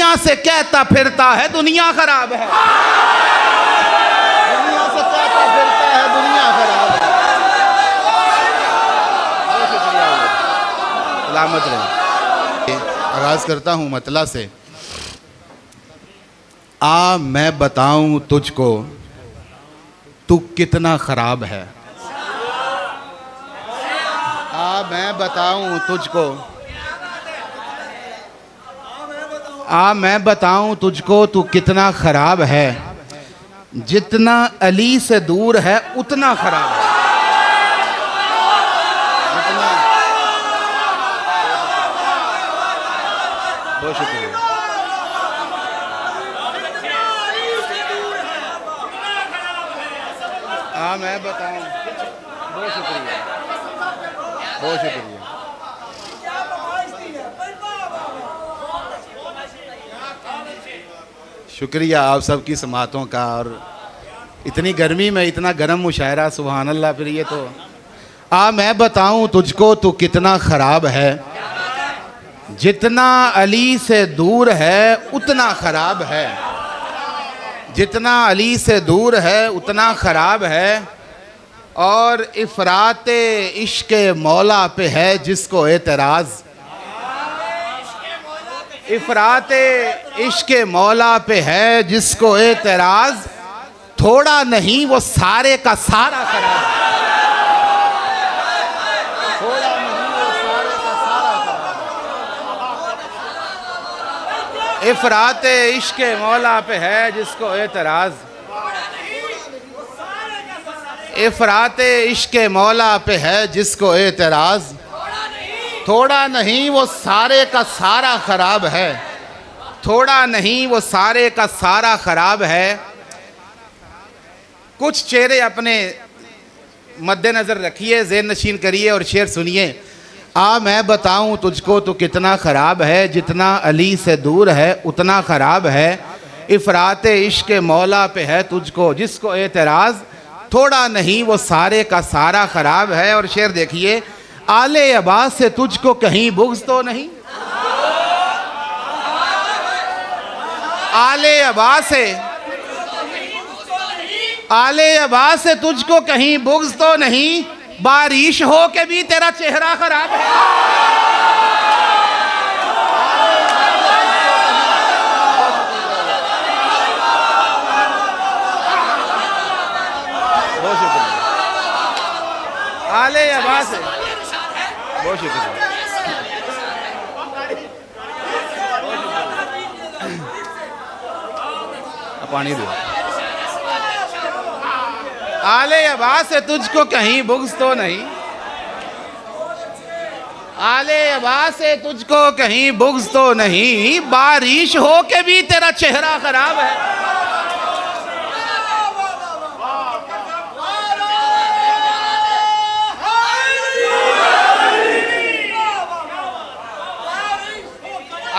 दुनिया से कहता फिरता है दुनिया खराब है। दुनिया से कहता फिरता है दुनिया खराब है। सलामत रहे। आगाज करता हूँ मतला से। आ मैं बताऊं तुझको तू कितना खराब है। आ मैं बताऊं तुझको, आ मैं बताऊं तुझको तू कितना खराब है। जितना अली से दूर है उतना खराब है। बहुत शुक्रिया। हाँ मैं बताऊं, बहुत शुक्रिया, बहुत शुक्रिया। शुक्रिया आप सबकी समातों का। और इतनी गर्मी में इतना गर्म मुशायरा, सुभान अल्लाह। फिर ये तो आ मैं बताऊं तुझको तू कितना ख़राब है। जितना अली से दूर है उतना ख़राब है। जितना अली से दूर है उतना ख़राब है। और इफ़रात इश्क़ मौला पे है जिसको एतराज़। इफ़रात इश्क़ मौला पे है जिसको एतराज़। थोड़ा नहीं वो सारे का सारा खराब है। थोड़ा नहीं वो सारे का सारा खराब है। इफ़रात इश्क़ मौला पे है जिसको एतराज़। इफ़रात इश्क़ मौला पे है जिसको एतराज़। थोड़ा नहीं वो सारे का सारा ख़राब है। थोड़ा नहीं वो सारे का सारा ख़राब है। कुछ चेहरे अपने मद्देनज़र रखिए, ज़हन नशीन करिए और शेर सुनिए। आ मैं बताऊं तुझको तो कितना ख़राब है। जितना अली से दूर है उतना ख़राब है। इफ़रात इश्क़ मौला पे है तुझको जिसको एतराज़। थोड़ा नहीं वो सारे का सारा ख़राब है। और शेर देखिए। आले अब्बास से तुझको कहीं बुग़्ज़ तो नहीं। आले अब्बास से, आले अब्बास से तुझको कहीं बुग़्ज़ तो नहीं। बारिश हो के भी तेरा चेहरा खराब है। बहुत शुक्रिया। आले अब्बास से बहुत शुक्रिया। पानी दो। आले अब्बास से तुझको कहीं बुग़्ज़ तो नहीं। आले अब्बास से तुझको कहीं बुग़्ज़ तो नहीं। बारिश हो के भी तेरा चेहरा खराब है।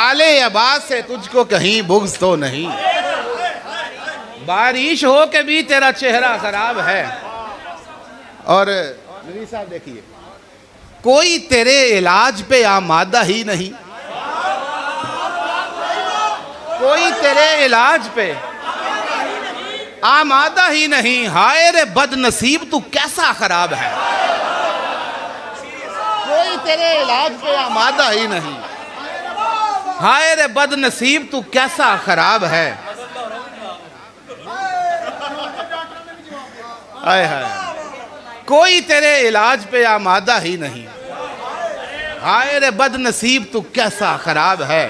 आले अब्बास से तुझको कहीं बुग़्ज़ तो नहीं। बारिश हो के भी तेरा चेहरा खराब है। और नबी साहब देखिए, कोई तेरे इलाज पे आमादा ही नहीं। कोई तेरे इलाज पे आमादा ही नहीं। हाय रे बदनसीब तू कैसा खराब है। कोई तेरे इलाज पे आमादा ही नहीं। हाय रे बदनसीब तू कैसा खराब है। हाय हाय, कोई तेरे इलाज पे आमादा ही नहीं। हाय रे बदनसीब तू कैसा खराब है।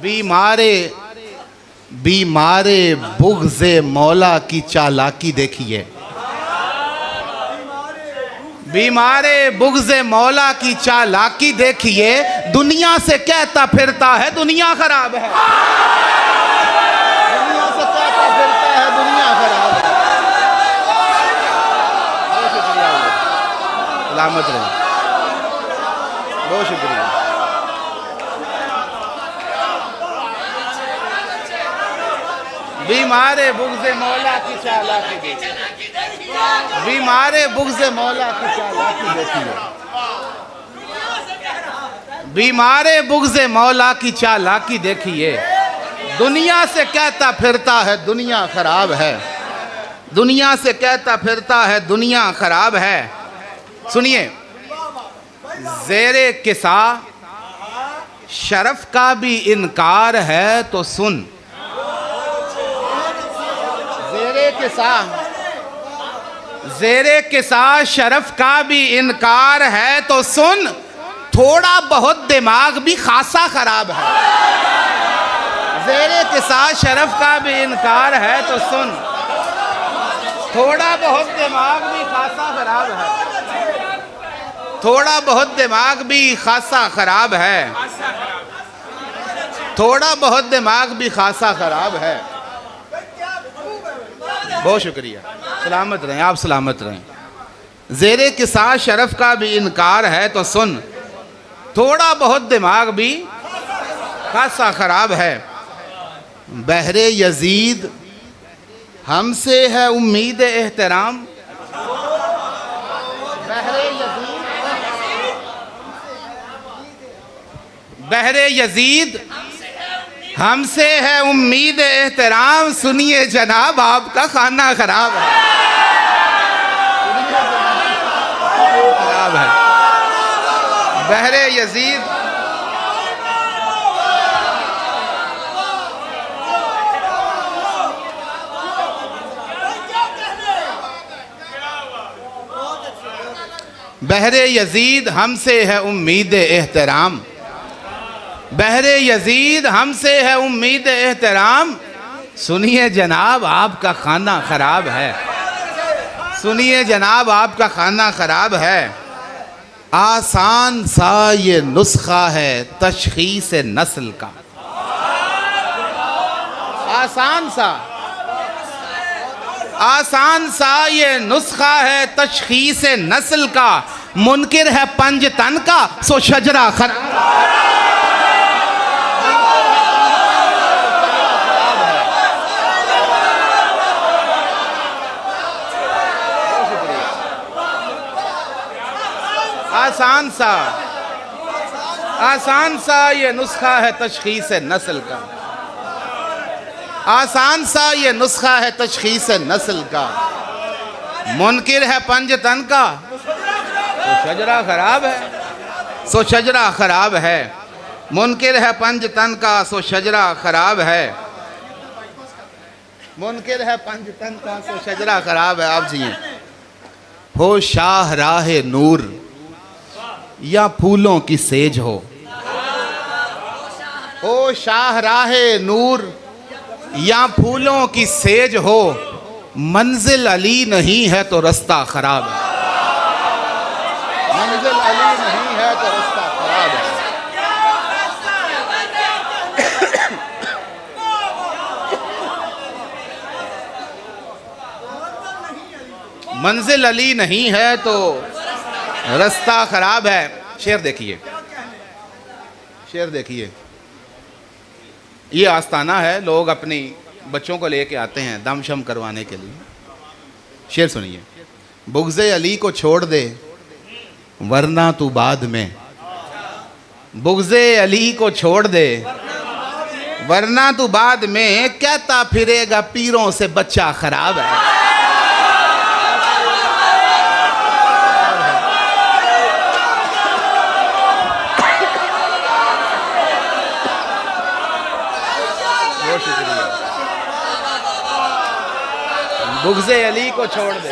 बीमारे बीमारे बुग़्ज़े मौला की चालाकी देखिए। बीमारे बुग़्ज़े मौला की चालाकी देखिए। दुनिया से कहता फिरता है दुनिया खराब है। दुनिया से कहता फिरता है दुनिया खराब है। बहुत शुक्रिया। सलामत रहे। बहुत शुक्रिया। बीमारे बुग़्ज़े मौला की चालाकी देखिए। बीमारे बुग़्ज़े मौला की चालाकी देखिए। बीमारे बुग़्ज़े मौला की चालाकी देखिए, दुनिया से कहता फिरता है दुनिया खराब है, दुनिया से कहता फिरता है दुनिया खराब है। सुनिए, ज़ेरे किसा शरफ का भी इनकार है तो सुन। ज़ेरे किसा शरफ का भी इनकार है तो सुन, थोड़ा बहुत दिमाग भी खासा खराब है। ज़ेरे किसा शरफ का भी इनकार है तो सुन, थोड़ा बहुत दिमाग भी खासा खराब है, थोड़ा बहुत दिमाग भी खासा खराब है, थोड़ा बहुत दिमाग भी खासा खराब है। बहुत शुक्रिया, सलामत रहें आप, सलामत रहें। ज़ेरे किसा शरफ का भी इनकार है तो सुन, थोड़ा बहुत दिमाग भी खासा खराब है। बहरे यजीद हमसे है उम्मीद एहतराम, बहरे यजीद हमसे है उम्मीद एहतराम, सुनिए जनाब आपका खाना खराब है, खराब है। बहरे यजीद बहरे यजीद हमसे है उम्मीद एहतराम, बहरे यजीद हमसे है उम्मीद एहतराम, सुनिए जनाब आपका खाना खराब है, सुनिए जनाब आपका खाना खराब है। आसान सा ये नुस्खा है तशखीस नस्ल का, आसान सा ये नुस्खा है तशखीस नस्ल का, मुनकिर है पंज तन का सो शजरा खराब। आसान सा ये नुस्खा है तशखीस नस्ल का, आसान सा ये नुस्खा है तशखीस नस्ल का, मुनकिर है पंज तन का तो शजरा खराब है, सो शजरा खराब है। मुनकिर है पंज तन का सो शजरा खराब है, मुनकिर है पंज तन का सो शजरा खराब है। आप जिए हो शाह राह नूर या फूलों की सेज हो शाह राहे नूर या फूलों की सेज हो, मंजिल अली नहीं है तो रास्ता खराब है, मंजिल अली नहीं है तो रास्ता खराब है। मंजिल अली नहीं है तो रास्ता खराब है। शेर देखिए, शेर देखिए, ये आस्ताना है, लोग अपनी बच्चों को लेके आते हैं दमशम करवाने के लिए। शेर सुनिए, बुग़्ज़े अली को छोड़ दे वरना तू बाद में, बुग़्ज़े अली को छोड़ दे वरना तू बाद में, कहता फिरेगा पीरों से बच्चा खराब है। बुग़्ज़े अली को छोड़ दे,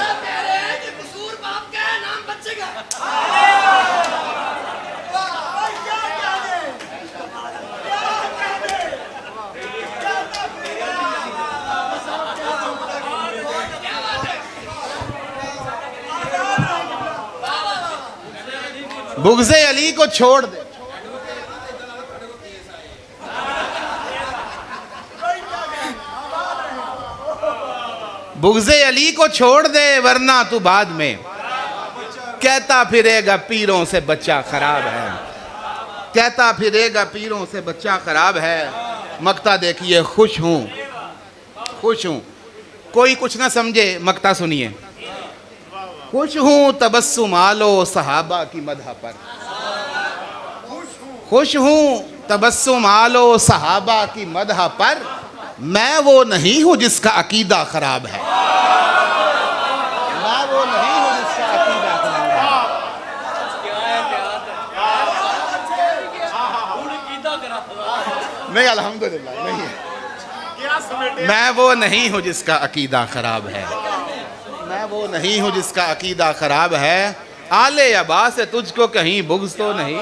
बुग़्ज़े अली को छोड़ दे, बुग़्ज़े अली को छोड़ दे वरना तू बाद में, कहता फिरेगा पीरों से बच्चा खराब है, कहता फिरेगा पीरों से बच्चा खराब है। मक्ता देखिए, खुश हूँ, खुश हूँ, कोई कुछ ना समझे, मक्ता सुनिए। खुश हूँ तबस्सुम आलो सहाबा की मदह पर, खुश हूँ तबस्सुम आलो सहाबा की मदह पर, मैं वो नहीं हूँ जिसका अकीदा खराब है। मैं वो नहीं हूँ जिसका अकीदा खराब है। नहीं अल्हम्दुलिल्लाह नहीं है। मैं वो नहीं हूँ जिसका अकीदा खराब है। मैं वो नहीं हूँ जिसका अकीदा खराब है। आले अब्बास से तुझको कहीं बुग़्ज़ तो नहीं।